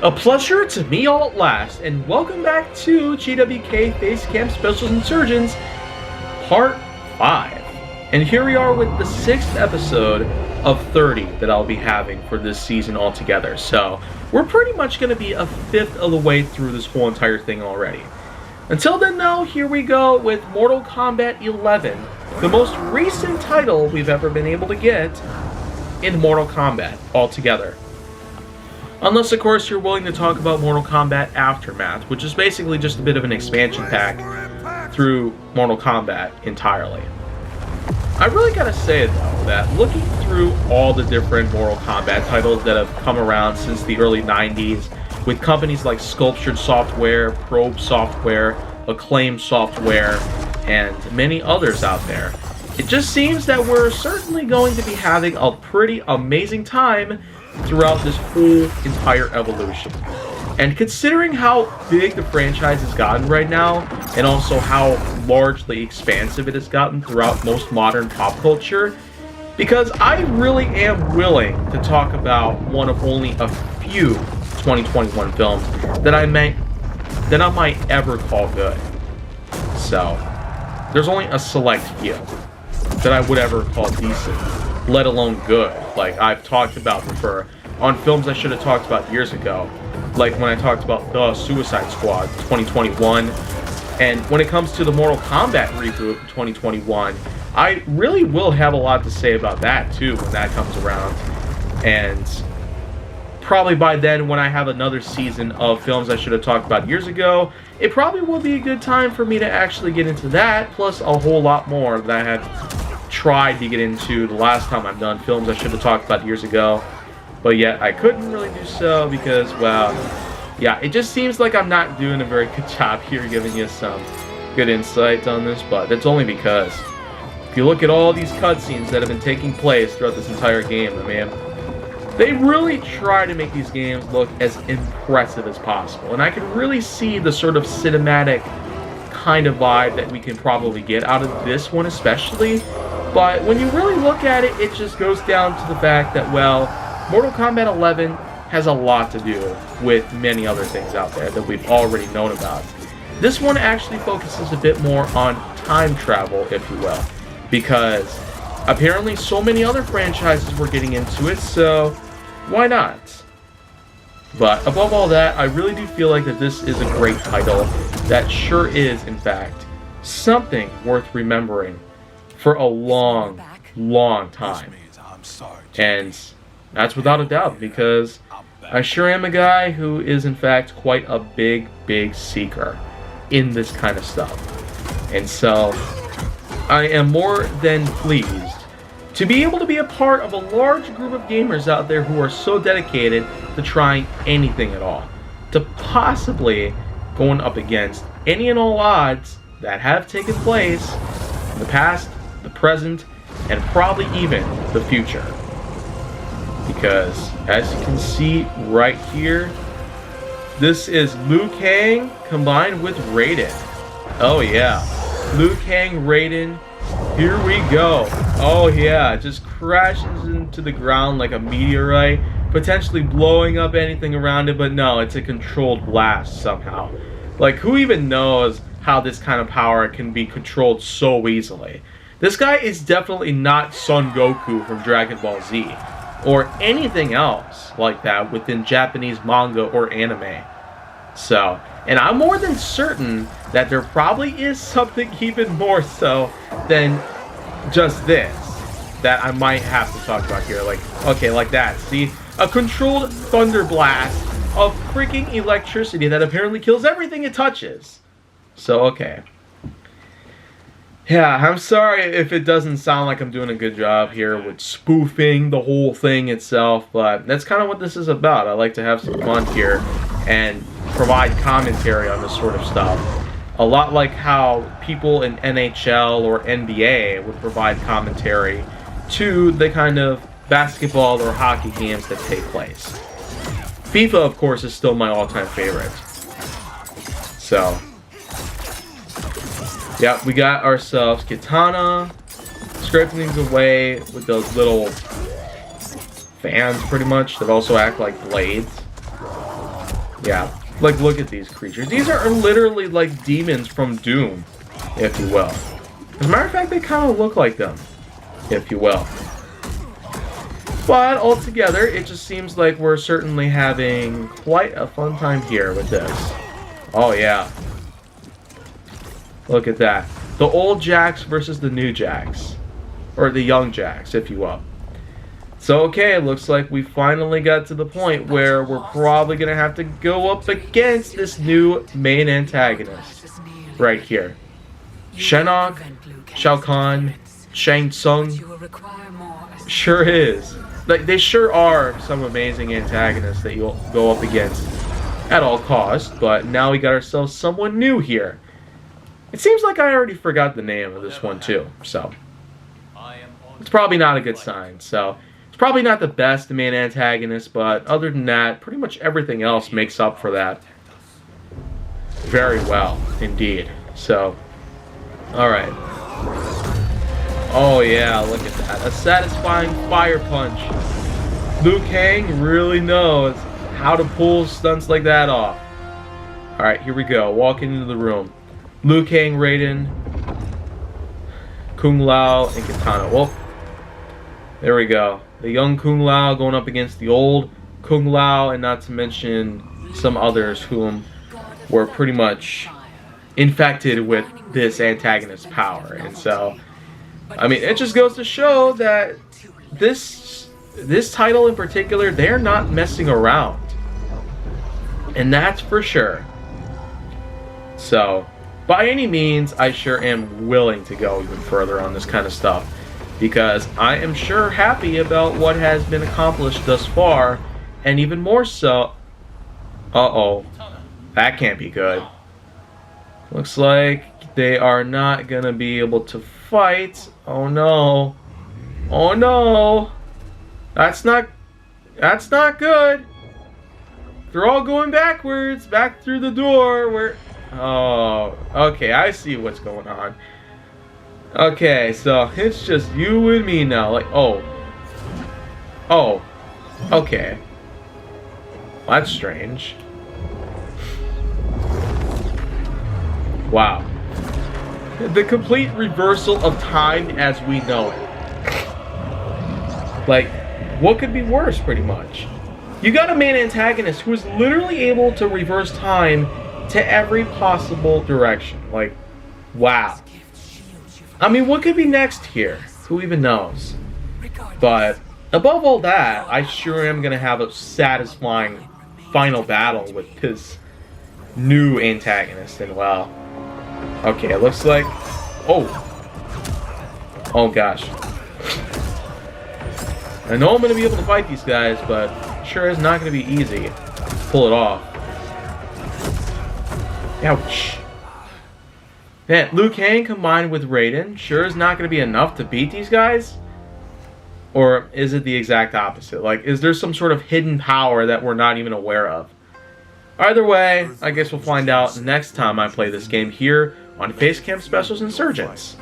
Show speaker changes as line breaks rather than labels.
A pleasure to me all at last, and welcome back to GWK Facecam Specials Insurgence Part 5. And here we are with the 6th episode of 30 that I'll be having for this season altogether. So, we're pretty much going to be a fifth of the way through this whole entire thing already. Until then though, here we go with Mortal Kombat 11, the most recent title we've ever been able to get in Mortal Kombat altogether. Unless, of course, you're willing to talk about Mortal Kombat Aftermath, which is basically just a bit of an expansion pack through Mortal Kombat entirely. I really gotta say, though, that looking through all the different Mortal Kombat titles that have come around since the early 90s, with companies like Sculptured Software, Probe Software, Acclaim Software, and many others out there, it just seems that we're certainly going to be having a pretty amazing time throughout this whole entire evolution. And considering how big the franchise has gotten right now, and also how largely expansive it has gotten throughout most modern pop culture, because I really am willing to talk about one of only a few 2021 films that I might ever call good. So, there's only a select few that I would ever call decent, let alone good, like I've talked about before on films I should have talked about years ago, like when I talked about The Suicide Squad 2021, and when it comes to the Mortal Kombat reboot 2021, I really will have a lot to say about that too when that comes around. And probably by then, when I have another season of films I should have talked about years ago, it probably will be a good time for me to actually get into that, plus a whole lot more that I had tried to get into the last time I've done films I should have talked about years ago, but yet I couldn't really do so because, well, yeah, it just seems like I'm not doing a very good job here giving you some good insight on this, but it's only because if you look at all these cutscenes that have been taking place throughout this entire game, I mean, they really try to make these games look as impressive as possible, and I can really see the sort of cinematic kind of vibe that we can probably get out of this one especially. But when you really look at it, it just goes down to the fact that, well, Mortal Kombat 11 has a lot to do with many other things out there that we've already known about. This one actually focuses a bit more on time travel, if you will, because apparently so many other franchises were getting into it, so why not? But above all that, I really do feel like that this is a great title that sure is, in fact, something worth remembering for a long, long time. And that's without a doubt, because I sure am a guy who is, in fact, quite a big, big seeker in this kind of stuff. And so, I am more than pleased to be able to be a part of a large group of gamers out there who are so dedicated to trying anything at all, to possibly going up against any and all odds that have taken place in the past, the present, and probably even the future. Because, as you can see right here, this is Liu Kang combined with Raiden. Oh yeah, Liu Kang, Raiden, here we go. Oh yeah, it just crashes into the ground like a meteorite, potentially blowing up anything around it, but no, it's a controlled blast somehow. Like, who even knows how this kind of power can be controlled so easily? This guy is definitely not Son Goku from Dragon Ball Z, or anything else like that within Japanese manga or anime. So, and I'm more than certain that there probably is something even more so than just this that I might have to talk about here. Like, okay, like that. See? A controlled thunder blast of freaking electricity that apparently kills everything it touches. So, okay. Yeah, I'm sorry if it doesn't sound like I'm doing a good job here with spoofing the whole thing itself, but that's kind of what this is about. I like to have some fun here and provide commentary on this sort of stuff. A lot like how people in NHL or NBA would provide commentary to the kind of basketball or hockey games that take place. FIFA, of course, is still my all-time favorite. So, yeah, we got ourselves Katana, scraping things away with those little fans, pretty much, that also act like blades. Yeah, like look at these creatures. These are literally like demons from Doom, if you will. As a matter of fact, they kind of look like them, if you will. But altogether, it just seems like we're certainly having quite a fun time here with this. Oh yeah. Look at that. The old Jacks versus the new Jacks. Or the young Jacks, if you will. So okay, it looks like we finally got to the point where we're probably going to have to go up against this new main antagonist. Right here. Shinnok, Shao Kahn, Shang Tsung. Sure is. Like, they sure are some amazing antagonists that you'll go up against at all costs, but now we got ourselves someone new here. It seems like I already forgot the name of this one too, so it's probably not a good sign. So it's probably not the best main antagonist, but other than that, pretty much everything else makes up for that very well indeed. So, alright. Oh yeah, look at that. A satisfying fire punch. Liu Kang really knows how to pull stunts like that off. Alright, here we go. Walking into the room. Liu Kang, Raiden, Kung Lao, and Kitana. Well, there we go. The young Kung Lao going up against the old Kung Lao, and not to mention some others whom were pretty much infected with this antagonist's power. And so, I mean, it just goes to show that this title in particular, they're not messing around. And that's for sure. So, by any means, I sure am willing to go even further on this kind of stuff, because I am sure happy about what has been accomplished thus far, and even more so... Uh-oh. That can't be good. Looks like they are not gonna be able to fight. Oh no. Oh no. That's not good. They're all going backwards, back through the door where... Oh, okay, I see what's going on. Okay, so it's just you and me now. Like, oh. Oh. Okay. Well, that's strange. Wow. The complete reversal of time as we know it. Like, what could be worse, pretty much? You got a main antagonist who is literally able to reverse time to every possible direction. Like, wow. I mean, what could be next here? Who even knows? But above all that, I sure am going to have a satisfying final battle with this new antagonist. And well, okay, it looks like... Oh. Oh gosh. I know I'm going to be able to fight these guys, but sure is not going to be easy to pull it off. Ouch. Man, Liu Kang combined with Raiden sure is not going to be enough to beat these guys? Or is it the exact opposite? Like, is there some sort of hidden power that we're not even aware of? Either way, I guess we'll find out next time I play this game here on Facecam Specials Insurgence.